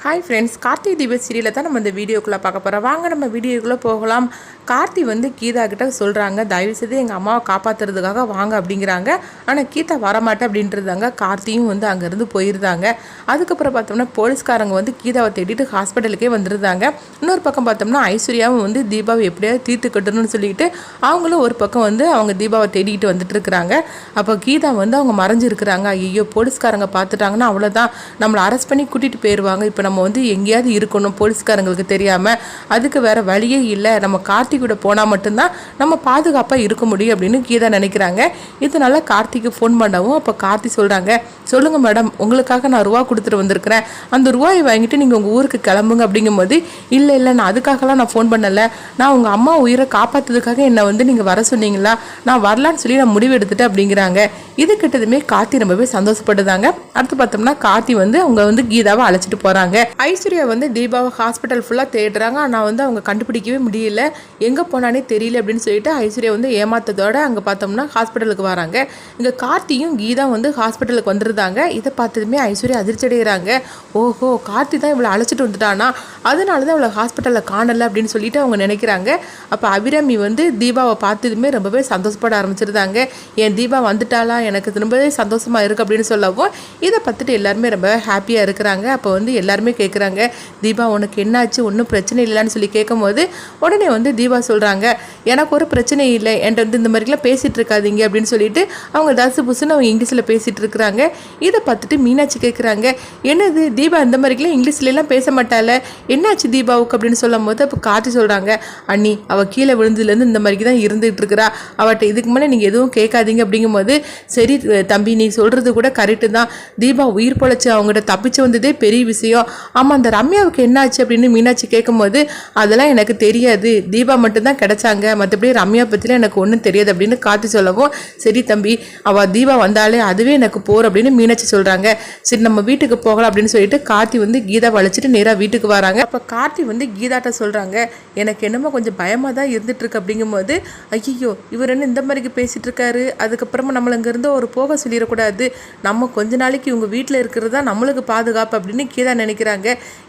Hi friends, Karthik தீப சீரியலில் தான் நம்ம இந்த வீடியோக்குள்ளே பார்க்க போகிறோம். வாங்க நம்ம வீடியோக்குள்ளே போகலாம். கார்த்தி கீதா கிட்ட சொல்கிறாங்க, தயவுசெய்து எங்கள் அம்மாவை காப்பாற்றுறதுக்காக வாங்க அப்படிங்கிறாங்க. ஆனால் கீதா வரமாட்டேன் அப்படின்றதாங்க. கார்த்தியும் அங்கேருந்து போயிருந்தாங்க. அதுக்கப்புறம் பார்த்தோம்னா போலீஸ்காரங்க கீதாவை தேடிட்டு ஹாஸ்பிட்டலுக்கே வந்துருந்தாங்க. இன்னொரு பக்கம் பார்த்தோம்னா ஐஸ்வர்யாவும் தீபாவை எப்படியாவது தீர்த்து கட்டணும்னு சொல்லிட்டு அவங்களும் ஒரு பக்கம் அவங்க தீபாவை தேடிக்கிட்டு வந்துட்டு இருக்கிறாங்க. அப்போ கீதா அவங்க மறைஞ்சிருக்கிறாங்க. ஐயோ, போலீஸ்காரங்க பார்த்துட்டாங்கன்னா அவ்வளோதான், நம்மளை அரெஸ்ட் பண்ணி கூட்டிகிட்டு போயிடுவாங்க. இப்போ நம்ம எங்கேயாவது இருக்கணும் போலீஸ்காரங்களுக்கு தெரியாமல், அதுக்கு வேற வழியே இல்லை, நம்ம கார்த்திகோட போனால் மட்டும்தான் நம்ம பாதுகாப்பாக இருக்க முடியும் அப்படின்னு கீதா நினைக்கிறாங்க. இதனால கார்த்திக்கு ஃபோன் பண்ணவும் அப்போ கார்த்தி சொல்கிறாங்க, சொல்லுங்கள் மேடம், உங்களுக்காக நான் ரூபா கொடுத்துட்டு வந்திருக்கிறேன், அந்த ரூபாயை வாங்கிட்டு நீங்கள் உங்கள் ஊருக்கு கிளம்புங்க அப்படிங்கும்போது, இல்லை நான் அதுக்காகலாம் நான் ஃபோன் பண்ணலை, நான் உங்கள் அம்மா உயிரை காப்பாற்றுறதுக்காக என்னை நீங்கள் வர சொன்னீங்களா, நான் வரலான்னு சொல்லி நான் முடிவு எடுத்துட்டேன் அப்படிங்கிறாங்க. இது கிட்டதுமே கார்த்தி ரொம்பவே சந்தோஷப்படுதாங்க. அடுத்து பார்த்தோம்னா கார்த்தி அவங்க கீதாவை அழைச்சிட்டு போகிறாங்க. ஐஸ்வர்யா தீபாவை ஹாஸ்பிட்டல் ஃபுல்லாக தேடுறாங்க. ஆனால் அவங்க கண்டுபிடிக்கவே முடியல, எங்கே போனானே தெரியல அப்படின்னு சொல்லிட்டு ஐஸ்வர்யா ஏமாத்ததோட அங்கே பார்த்தோம்னா ஹாஸ்பிட்டலுக்கு வராங்க. இங்கே கார்த்தியும் கீதா ஹாஸ்பிட்டலுக்கு வந்துருந்தாங்க. இதை பார்த்ததுமே ஐஸ்வர்யா அதிர்ச்சி அடைகிறாங்க. ஓஹோ, கார்த்தி தான் இவளை அழைச்சிட்டு வந்துட்டானா, அதனால தான் இவளை ஹாஸ்பிட்டலில் காணலை அப்படின்னு சொல்லிட்டு அவங்க நினைக்கிறாங்க. அப்போ அபிராமி தீபாவை பார்த்ததுமே ரொம்பவே சந்தோஷப்பட ஆரம்பிச்சிருந்தாங்க. என் தீபா வந்துட்டாலா, எனக்கு ரொம்பவே சந்தோஷமாக இருக்குது அப்படின்னு சொல்லவும் இதை பார்த்துட்டு எல்லாருமே ரொம்ப ஹாப்பியாக இருக்கிறாங்க. அப்போ எல்லாருமே கேட்குறாங்க, தீபா உனக்கு என்னாச்சு, ஒன்றும் பிரச்சனை இல்லைன்னு சொல்லி கேட்கும்போது உடனே தீபா சொல்கிறாங்க, எனக்கு ஒரு பிரச்சனை இல்லை, என்கிட்ட இந்த மாதிரிலாம் பேசிகிட்டு இருக்காதீங்க அப்படின்னு சொல்லிட்டு அவங்க தசு புசுன்னு அவங்க இங்கிலீஷில் பேசிகிட்டு இருக்கிறாங்க. இதை பார்த்துட்டு மீனாட்சி கேட்குறாங்க, என்னது தீபா இந்த மாதிரிலாம் இங்கிலீஷ்லாம் பேச மாட்டால, என்னாச்சு தீபாவுக்கு அப்படின்னு சொல்லும் போது அப்போ கார்த்தி சொல்கிறாங்க, அண்ணி அவள் கீழே விழுந்ததுலேருந்து இந்த மாதிரி தான் இருந்துகிட்டு இருக்கிறா, அவட்ட இதுக்கு மேலே நீங்கள் எதுவும் கேட்காதீங்க அப்படிங்கும்போது, சரி தம்பி நீ சொல்கிறது கூட கரெக்டு தான், தீபா உயிர் பொழைச்சி அவங்ககிட்ட தப்பிச்சு வந்ததே பெரிய விஷயம். ஆமாம், அந்த ரம்யாவுக்கு என்னாச்சு அப்படின்னு மீனாட்சி கேட்கும்போது, அதெல்லாம் எனக்கு தெரியாது, தீபா மட்டும்தான் கிடைச்சாங்க, மற்றபடி ரம்யா பற்றிலாம் எனக்கு ஒன்றும் தெரியாது அப்படின்னு கார்த்தி சொல்லவும், சரி தம்பி அவள் தீபா வந்தாலே அதுவே எனக்கு போர் அப்படின்னு மீனாட்சி சொல்கிறாங்க. சரி நம்ம வீட்டுக்கு போகலாம் அப்படின்னு சொல்லிட்டு கார்த்தி கீதா வளைச்சிட்டு நேராக வீட்டுக்கு வராங்க. அப்போ கார்த்தி கீதாட்ட சொல்கிறாங்க, எனக்கு என்னமோ கொஞ்சம் பயமாக தான் இருந்துட்டு இருக்கு அப்படிங்கும்போது, ஐயோ இவர் என்ன இந்த மாதிரிக்கு பேசிகிட்டு இருக்காரு, அதுக்கப்புறமா நம்மளை இங்கேருந்து ஒரு போக சொல்லிடக்கூடாது, நம்ம கொஞ்ச நாளைக்கு இவங்க வீட்டில் இருக்கிறது தான் நம்மளுக்கு பாதுகாப்பு அப்படின்னு கீதா நினைக்கிறாங்க.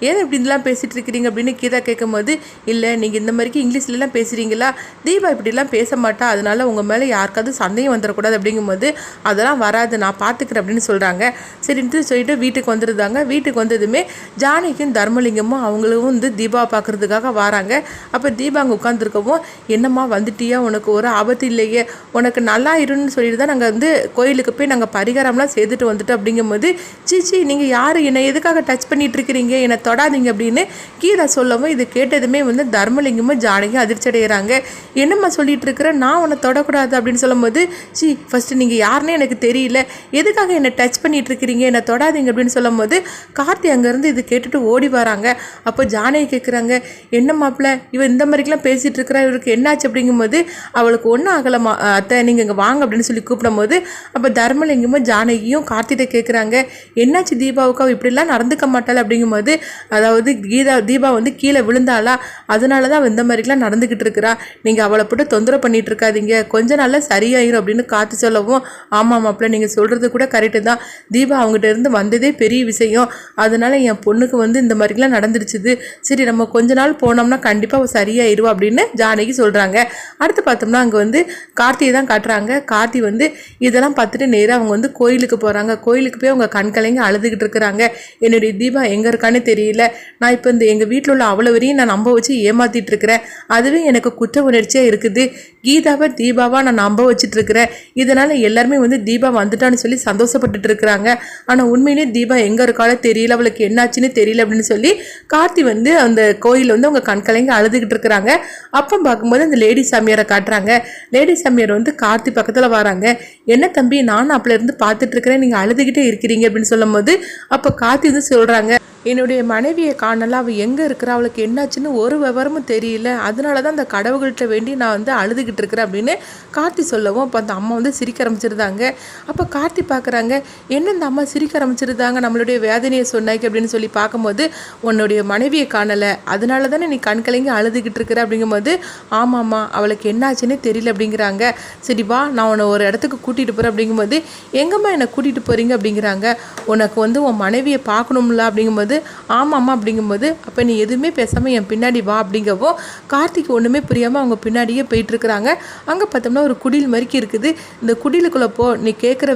ஏன் இப்படி இதெல்லாம் பேசிகிட்டு இருக்கிறீங்க அப்படின்னு கீதா கேட்கும்போது, இல்லை நீங்கள் இந்த மாதிரிக்கு இங்கிலீஷ்லலாம் பேசுகிறீங்களா, தீபா இப்படிலாம் பேச மாட்டா, அதனால உங்கள் மேலே யாருக்காவது சந்தேகம் வந்துடக்கூடாது அப்படிங்கும்போது, அதெல்லாம் வராது நான் பார்த்துக்கிறேன் அப்படின்னு சொல்கிறாங்க. சரின்ட்டு சொல்லிட்டு வீட்டுக்கு வந்துருந்தாங்க. வீட்டுக்கு வந்ததுமே ஜானகியும் தர்மலிங்கமும் அவங்களும் தீபாவை பார்க்குறதுக்காக வராங்க. அப்போ தீபா அங்கே உட்காந்துருக்கவும், என்னம்மா வந்துட்டியா, உனக்கு ஒரு ஆபத்து இல்லையே, உனக்கு நல்லா இருன்னு சொல்லிட்டு தான் நாங்கள் கோயிலுக்கு போய் நாங்கள் பரிகாரம்லாம் செய்துட்டு வந்துட்டோம் அப்படிங்கும்போது, சீச்சி நீங்கள் யார், என்னை எதுக்காக டச் பண்ணிட்டு இருக்கிறீங்க, என்னை தொடாதீங்க அப்படின்னு கீதா சொல்லவும், இது கேட்டதுமே தர்மலிங்கமும் ஜானகியும் அதிர்ச்சி அடைகிறாங்க. என்னம்மா சொல்லிட்டு இருக்கிற, நான் உன்னை தொடக்கூடாது அப்படின்னு சொல்லும்போது, ஃபஸ்ட்டு நீங்கள் யாருன்னே எனக்கு தெரியல, எதுக்காக என்னை டச் பண்ணிட்டு இருக்கிறீங்க, என்னை தொடாதீங்க அப்படின்னு சொல்லும்போது கார்த்தி அங்கேருந்து இது கேட்டுட்டு ஓடி வராங்க. அப்போ ஜானகி கேட்குறாங்க, என்ன மாப்பிள்ள இவன் இந்த மாதிரிலாம் பேசிகிட்டு இருக்கிறா, இவருக்கு என்னாச்சு அப்படிங்கும்போது, அவளுக்கு ஒன்றும் ஆகலமா அத்தை, நீங்கள் இங்கே வாங்க அப்படின்னு சொல்லி கூப்பிடும் போது அப்போ தர்மலிங்கமும் ஜானகியும் கார்த்திகிட்ட கேட்குறாங்க, என்னாச்சு தீபாவுக்கு, அவள் இப்படிலாம் நடந்துக்க மாட்டாள் அப்படிங்கும்போது, அதாவது தீபா கீழே விழுந்தாளா, அதனால தான் அவள் இந்த மாதிரிலாம் நடந்துக்கிட்டு இருக்கிறா, நீங்கள் அவளை போட்டு தொந்தரவு பண்ணிட்டு இருக்காதீங்க, கொஞ்ச நாளில் சரியாயிரும் அப்படின்னு கார்த்தி சொல்லவும், ஆமாம் மாப்பிள்ள நீங்கள் சொல்கிறது கூட கரெக்டு தான், தீபா அவங்ககிட்ட இருந்து வந்ததே பெரிய விஷயம், அதனால என் பொண்ணுக்கு இந்த மாதிரிலாம் நடந்துருச்சுது, சரி நம்ம கொஞ்ச நாள் போனோம்னா கண்டிப்பாக அவள் சரியாயிருவா அப்படின்னு ஜானகி சொல்கிறாங்க. அடுத்து பார்த்தோம்னா அங்கே கார்த்தியை தான் காட்டுறாங்க. கார்த்தி இதெல்லாம் பார்த்துட்டு நேராக அவங்க கோயிலுக்கு போகிறாங்க. கோயிலுக்கு போய் அவங்க கண்கலைங்க அழுதுகிட்டு இருக்கிறாங்க. என்னுடைய தீபா எங்கே இருக்கான்னு தெரியல, நான் இப்போ எங்கள் வீட்டில் உள்ள அவ்வளோ வரையும் நான் நம்ப வச்சு ஏமாற்றிட்டு இருக்கிறேன், அதுவே எனக்கு குற்ற உணர்ச்சியாக இருக்குது, கீதாவை தீபாவாக நான் நம்ப வச்சுட்டு இருக்கிறேன், இதனால் எல்லாருமே தீபா வந்துட்டான்னு சொல்லி சந்தோஷப்பட்டுட்டு இருக்கிறாங்க, ஆனால் உண்மையிலேயே தீபா எங்கே இருக்காளோ தெரியல, அவளுக்கு என்னாச்சுன்னு தெரியல அப்படின்னு சொல்லி கார்த்தி அந்த கோயிலில் அவங்க கண்கலைங்க அழுதுகிட்டு இருக்கிறாங்க. அப்போ பார்க்கும்போது அந்த லேடி சாமியாரை காட்டுறாங்க. லேடி சாமியார் கார்த்தி பக்கத்தில் வராங்க. என்ன தம்பி, நானும் அப்பலேருந்து பார்த்துட்டு இருக்கிறேன், நீங்கள் அழுதுகிட்டே இருக்கிறீங்க அப்படின்னு சொல்லும் போது அப்போ கார்த்தி சொல்கிறாங்க, என்னுடைய மனைவியை காணல, அவள் எங்கே இருக்கிறா, அவளுக்கு என்னாச்சுன்னு ஒரு விவரமும் தெரியல, அதனால தான் அந்த கடவுள்கிட்ட வேண்டி நான் அழுதுகிட்டு இருக்கிறேன் அப்படின்னு கார்த்தி சொல்லவும் அப்போ அந்த அம்மா சிரிக்க ஆரம்பிச்சிருந்தாங்க. அப்போ கார்த்தி பார்க்குறாங்க, என்ன இந்த அம்மா சிரிக்க ஆரம்பிச்சிருந்தாங்க, நம்மளுடைய வேதனையை சொன்னாங்க அப்படின்னு சொல்லி பார்க்கும்போது, உன்னுடைய மனைவியை காணலை, அதனால தானே நீ கண்கலைங்க அழுதுகிட்டு இருக்கிற அப்படிங்கும்போது, ஆமாம்மா அவளுக்கு என்னாச்சுன்னே தெரியல அப்படிங்கிறாங்க. சரி வா, நான் உன்னை ஒரு இடத்துக்கு கூட்டிகிட்டு போகிறேன் அப்படிங்கும்போது, எங்கம்மா என்னை கூட்டிகிட்டு போகிறீங்க அப்படிங்கிறாங்க. உனக்கு உன் மனைவியை பார்க்கணும்ல அப்படிங்கும்போது, சொல்லும்போது ஆமாம்மா அப்படிங்கும்போது அப்போ நீ எதுவுமே பேசாமல் என் பின்னாடி வா அப்படிங்கவோ கார்த்திக் ஒன்றுமே புரியாமல் அவங்க பின்னாடியே போயிட்டுருக்குறாங்க. அங்கே பார்த்தோம்னா ஒரு குடில் மாதிரிக்கு இருக்குது. இந்த குடிலுக்குள்ளே போ, நீ கேட்குற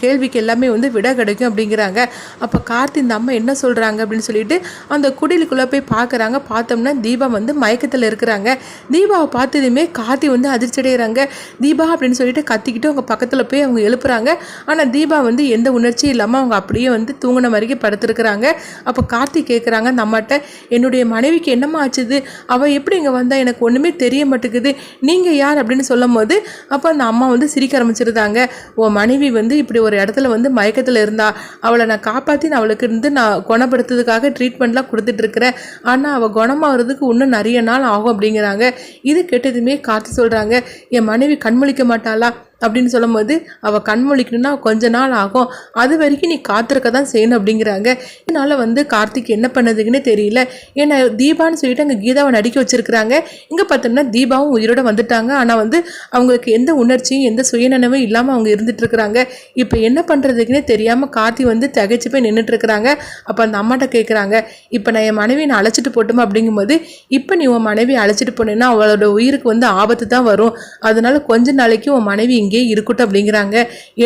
கேள்விக்கு எல்லாமே வந்து விட கிடைக்கும் அப்படிங்கிறாங்க. அப்போ கார்த்தி இந்த அம்மா என்ன சொல்கிறாங்க அப்படின்னு சொல்லிட்டு அந்த குடிலுக்குள்ளே போய் பார்க்குறாங்க. பார்த்தோம்னா தீபா வந்து மயக்கத்தில் இருக்கிறாங்க. தீபாவை பார்த்ததுமே கார்த்தி வந்து அதிர்ச்சி அடைகிறாங்க. தீபா அப்படின்னு சொல்லிட்டு கத்திக்கிட்டு அவங்க பக்கத்தில் போய் அவங்க எழுப்புறாங்க. ஆனால் தீபா வந்து எந்த உணர்ச்சியும் இல்லாமல் அவங்க அப்படியே வந்து தூங்கின வரைக்கும் படுத்துருக்குறாங்க. அப்போ கார்த்திக் கேட்குறாங்க நம்மகிட்ட, என்னுடைய மனைவிக்கு என்னம்மா ஆச்சுது, அவள் எப்படி இங்கே வந்தால் எனக்கு ஒன்றுமே தெரிய மாட்டேங்குது, நீங்கள் யார் அப்படின்னு சொல்லும் போது அப்போ அந்த அம்மா வந்து சிரிக்க ஆரம்பிச்சிருந்தாங்க. உன் மனைவி வந்து இப்படி ஒரு இடத்துல வந்து மயக்கத்தில் இருந்தா, அவளை நான் காப்பாற்றி அவளுக்கு இருந்து நான் குணப்படுத்துறதுக்காக ட்ரீட்மெண்ட்லாம் கொடுத்துட்ருக்கிறேன். ஆனால் அவள் குணமாகிறதுக்கு இன்னும் நிறைய நாள் ஆகும் அப்படிங்கிறாங்க. இது கேட்டதுமே கார்த்தி சொல்கிறாங்க, என் மனைவி கண்முழிக்க மாட்டாளா அப்படின்னு சொல்லும்போது அவள் கண்மொழிக்கணும்னா கொஞ்ச நாள் ஆகும், அது வரைக்கும் நீ காத்திருக்க தான் செய்யணும் அப்படிங்கிறாங்க. இதனால் வந்து கார்த்திக் என்ன பண்ணதுக்குன்னு தெரியல. ஏன்னா தீபான்னு சொல்லிட்டு அங்கே கீதாவை நடிக்க வச்சுருக்குறாங்க. இங்கே பார்த்தோம்னா தீபாவும் உயிரோட வந்துட்டாங்க. ஆனால் வந்து அவங்களுக்கு எந்த உணர்ச்சியும் எந்த சுயநினைவும் இல்லாமல் அவங்க இருந்துகிட்ருக்குறாங்க. இப்போ என்ன பண்ணுறதுக்குன்னே தெரியாமல் கார்த்தி வந்து திகைச்சு போய் நின்றுட்டுருக்குறாங்க. அப்போ அந்த அம்மாட்ட கேட்குறாங்க, இப்போ நான் என் மனைவியை நான் அழைச்சிட்டு போட்டோமா அப்படிங்கும்போது, இப்போ நீ உன் மனைவியை அழைச்சிட்டு போனேன்னா அவளோட உயிருக்கு வந்து ஆபத்து தான் வரும், அதனால கொஞ்ச நாளைக்கு உன் மனைவி இங்கே இருக்கட்டும் அப்படிங்கிறாங்க.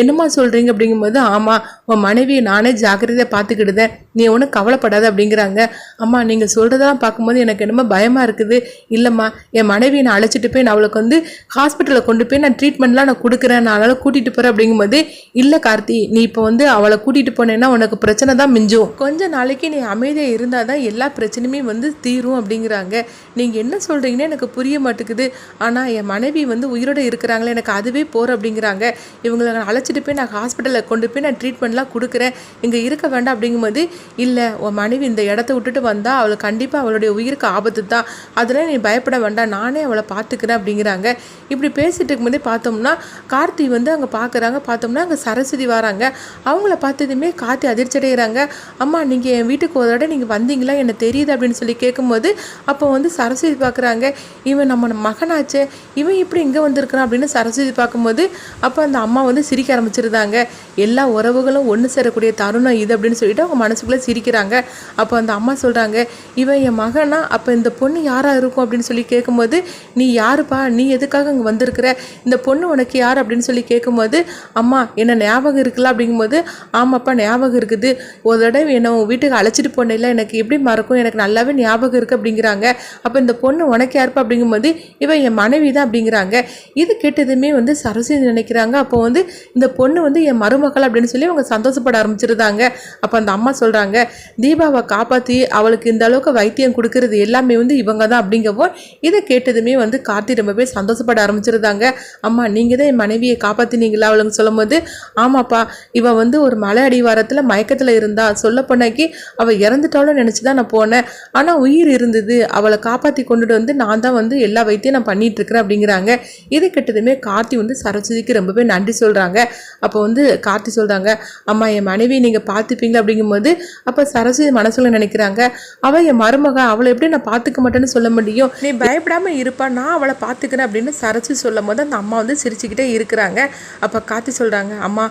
என்னம்மா சொல்கிறீங்க அப்படிங்கும்போது, ஆமாம் உன் மனைவியை நானே ஜாக்கிரதையாக பார்த்துக்கிடுதேன், நீ ஒன்றும் கவலைப்படாத அப்படிங்கிறாங்க. அம்மா நீங்கள் சொல்கிறதெல்லாம் பார்க்கும்போது எனக்கு என்னமோ பயமாக இருக்குது. இல்லைம்மா, என் மனைவியை நான் அழைச்சிட்டு போய் நான் அவளுக்கு வந்து ஹாஸ்பிட்டலில் கொண்டு போய் நான் ட்ரீட்மெண்ட்லாம் நான் கொடுக்குறேன், நான் அதனால் கூட்டிகிட்டு போகிறேன் அப்படிங்கும்போது, இல்லை கார்த்தி, நீ இப்போ வந்து அவளை கூட்டிகிட்டு போனேன்னா உனக்கு பிரச்சனை தான் மிஞ்சும், கொஞ்ச நாளைக்கு நீ அமைதியாக இருந்தால் தான் எல்லா பிரச்சனையுமே வந்து தீரும் அப்படிங்கிறாங்க. நீங்கள் என்ன சொல்கிறீங்கன்னு எனக்கு புரிய மாட்டேங்குது. ஆனால் என் மனைவி வந்து உயிரோடு இருக்கிறாங்களே, எனக்கு அதுவே போகிற அப்படிங்கிறாங்க. இவங்களை நான் அழைச்சிட்டு போய் நான் ஹாஸ்பிட்டலில் கொண்டு போய் நான் ட்ரீட்மெண்ட்லாம் கொடுக்குறேன், இங்கே இருக்க வேண்டாம் அப்படிங்கும்போது, இல்லை உன் மனைவி இந்த இடத்த விட்டுட்டு வந்தால் அவளுக்கு கண்டிப்பாக அவளுடைய உயிருக்கு ஆபத்து தான், அதெல்லாம் நீ பயப்பட வேண்டாம், நானே அவளை பார்த்துக்கிறேன் அப்படிங்கிறாங்க. இப்படி பேசிட்டு இருக்கும்போதே பார்த்தோம்னா கார்த்தி வந்து அங்கே பார்க்குறாங்க. பார்த்தோம்னா அங்கே சரஸ்வதி வராங்க. அவங்கள பார்த்ததுமே கார்த்தி அதிர்ச்சி அடைகிறாங்க. அம்மா நீங்கள் என் வீட்டுக்கு ஒரு தடவை நீங்கள் வந்தீங்களா, என்ன தெரியுது அப்படின்னு சொல்லி கேட்கும்போது அப்போ வந்து சரஸ்வதி பார்க்குறாங்க. இவன் நம்ம மகனாச்சே, இவன் இப்படி இங்கே வந்திருக்கிறான் அப்படின்னு சரஸ்வதி பார்க்கும்போது அப்போ அந்த அம்மா வந்து சிரிக்க ஆரம்பிச்சிருந்தாங்க. எல்லா உறவுகளும் ஒன்று சேரக்கூடிய தருணம் இது அப்படின்னு சொல்லிட்டு அவங்க மனசுக்குள்ளே சிரிக்கிறாங்க. அப்போ அந்த அம்மா சொல்கிறாங்க, இவன் என் மகனா, அப்போ இந்த பொண்ணு யாராக இருக்கும் அப்படின்னு சொல்லி கேட்கும்போது, நீ யாருப்பா, நீ எதுக்காக இங்கே வந்திருக்கிற, இந்த பொண்ணு உனக்கு யார் அப்படின்னு சொல்லி கேட்கும்போது, அம்மா என்ன ஞாபகம் இருக்குல்ல அப்படிங்கும்போது, ஆமாப்பா ஞாபகம் இருக்குது, ஒரு தடவை என்னை உன் வீட்டுக்கு அழைச்சிட்டு போனேன்ல, எனக்கு எப்படி மறக்கும், எனக்கு நல்லாவே ஞாபகம் இருக்குது அப்படிங்கிறாங்க. அப்போ இந்த பொண்ணு உனக்கு யாருப்பா அப்படிங்கும்போது, இவன் என் மனைவி தான் அப்படிங்கிறாங்க. இது கேட்டதுமே வந்து சரஸ்வதி நினைக்கிறாங்க, அப்போ வந்து இந்த பொண்ணு வந்து என் மருமகள் அப்படின்னு சொல்லி அவங்க சந்தோஷப்பட ஆரம்பிச்சிருந்தாங்க. அப்போ அந்த அம்மா சொல்கிறாங்க, தீபாவை காப்பாற்றி அவளுக்கு இந்த அளவுக்கு வைத்தியம் கொடுக்கறது எல்லாமே வந்து இவங்க தான் அப்படிங்கப்போ இதை கேட்டதுமே வந்து கார்த்தி ரொம்பவே சந்தோஷப்பட ஆரம்பிச்சிருந்தாங்க. அம்மா நீங்கள் தான் என் மனைவியை காப்பாற்றினீங்களா அவளுக்கு சொல்லும் போது, ஆமாப்பா இவள் வந்து ஒரு மலை அடிவாரத்தில் மயக்கத்தில் இருந்தா, சொல்ல போனாக்கி அவள் இறந்துட்டாலும் நினச்சி தான் நான் போனேன், ஆனால் உயிர் இருந்தது, அவளை காப்பாற்றி கொண்டுட்டு வந்து நான் தான் வந்து எல்லா வைத்தியம் நான் பண்ணிட்டு இருக்கிறேன் அப்படிங்கிறாங்க. இது கேட்டதுமே கார்த்தி வந்து சரஸ்வதிக்கு ரொம்பவே நன்றி சொல்கிறாங்க. அப்போ வந்து கார்த்தி சொல்கிறாங்க, அம்மா என் மனைவி நீங்கள் பார்த்துப்பீங்க அப்படிங்கும்போது அப்போ சரஸ்வதி மனசுல நினைக்கிறாங்க, அவள் என் மருமக, அவளை எப்படி நான் பார்த்துக்க மாட்டேன்னு சொல்ல முடியும், நீ பயப்படாமல் இருப்பா, நான் அவளை பார்த்துக்கிறேன் அப்படின்னு சரஸ்வதி சொல்லும் போது அந்த அம்மா வந்து சிரிச்சுக்கிட்டே இருக்கிறாங்க. அப்போ கார்த்தி சொல்கிறாங்க, அம்மா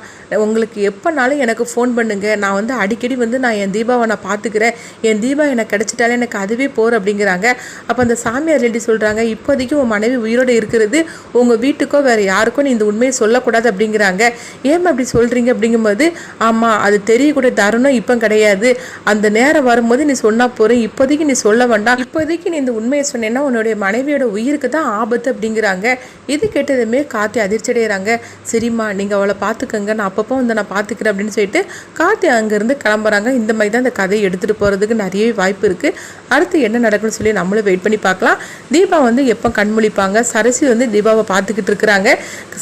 உங்களுக்கு எப்போனாலும் எனக்கு ஃபோன் பண்ணுங்க, நான் வந்து அடிக்கடி வந்து நான் என் தீபாவை நான் பார்த்துக்கிறேன், என் தீபா எனக்கு கிடச்சிட்டாலே எனக்கு அதுவே போகிற அப்படிங்கிறாங்க. அப்போ அந்த சாமியார் ரெட்டி சொல்கிறாங்க, இப்போதைக்கு உன் மனைவி உயிரோடு இருக்கிறது உங்கள் வீட்டுக்கோ வேறு யாருக்கோ நீ இந்த உண்மையை சொல்லக்கூடாது அப்படிங்கிறாங்க. ஏன் அப்படி சொல்கிறீங்க அப்படிங்கும்போது, ஆமாம் அது தெரியக்கூடிய தருணம் இப்போ கிடையாது, அந்த நேரம் வரும்போது நீ சொன்னால் போகிறேன், இப்போதைக்கு நீ சொல்ல வேண்டாம், இப்போதைக்கு நீ இந்த உண்மையை சொன்னேன்னா உன்னுடைய மனைவியோட உயிருக்கு தான் ஆபத்து அப்படிங்கிறாங்க. இது கேட்டதுமே கார்த்தி அதிர்ச்சி அடைகிறாங்க. சரிம்மா நீங்கள் அவளை பார்த்துக்கங்க, நான் அப்பப்போ வந்து நான் பார்த்துக்கிறேன் அப்படின்னு சொல்லிட்டு கார்த்தி அங்கேருந்து கிளம்புறாங்க. இந்த மாதிரி தான் இந்த கதையை எடுத்துகிட்டு போகிறதுக்கு நிறைய வாய்ப்பு இருக்குது. அடுத்து என்ன நடக்குன்னு சொல்லி நம்மளும் வெயிட் பண்ணி பார்க்கலாம். தீபா வந்து எப்போ கண்மொழிப்பாங்க, சரஸ்வதி வந்து தீபாவை பார்த்துக்கிட்டு இருக்கிறாங்க.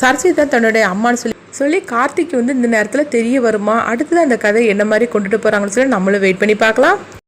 சரஸ்வதி தான் தன்னுடைய அம்மான்னு சொல்லி கார்த்திக் வந்து இந்த நேரத்தில் தெரிய வருமா, அடுத்ததான் அந்த கதை என்ன மாதிரி கொண்டுட்டு போகிறாங்கன்னு சொல்லி நம்மளும் வெயிட் பண்ணி பார்க்கலாம்.